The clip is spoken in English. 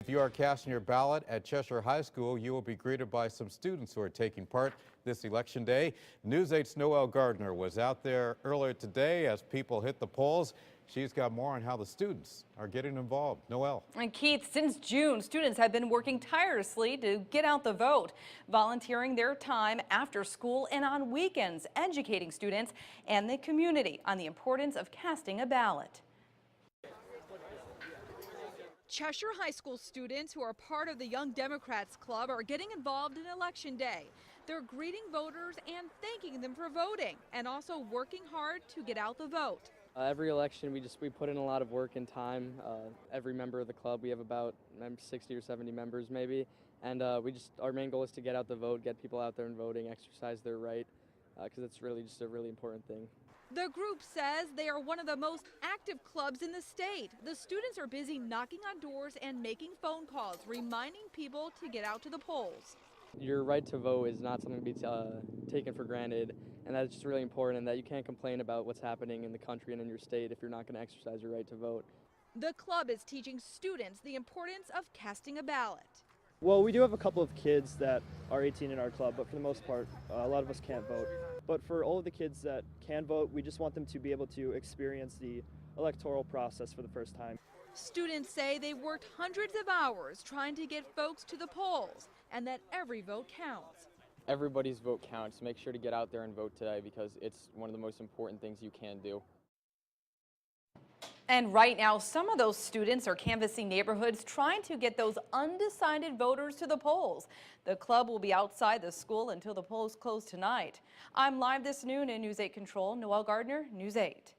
If you are casting your ballot at Cheshire High School, you will be greeted by some students who are taking part this election day. News 8's Noelle Gardner was out there earlier today as people hit the polls. She's got more on how the students are getting involved. Noelle. And Keith, since June, students have been working tirelessly to get out the vote, volunteering their time after school and on weekends, educating students and the community on the importance of casting a ballot. Cheshire High School students who are part of the Young Democrats Club are getting involved in Election Day. They're greeting voters and thanking them for voting, and also working hard to get out the vote. Every election, we put in a lot of work and time. Every member of the club, we have about 60 or 70 members maybe, and our main goal is to get out the vote, get people out there and voting, exercise their right, because it's really just a really important thing. The group says they are one of the most active clubs in the state. The students are busy knocking on doors and making phone calls, reminding people to get out to the polls. Your right to vote is not something to be taken for granted, and that's just really important, and that you can't complain about what's happening in the country and in your state if you're not going to exercise your right to vote. The club is teaching students the importance of casting a ballot. Well, we do have a couple of kids that are 18 in our club, but for the most part, a lot of us can't vote. But for all of the kids that can vote, we just want them to be able to experience the electoral process for the first time. Students say they worked hundreds of hours trying to get folks to the polls, and that every vote counts. Everybody's vote counts. Make sure to get out there and vote today because it's one of the most important things you can do. And right now, some of those students are canvassing neighborhoods trying to get those undecided voters to the polls. The club will be outside the school until the polls close tonight. I'm live this noon in News 8 Control. Noelle Gardner, News 8.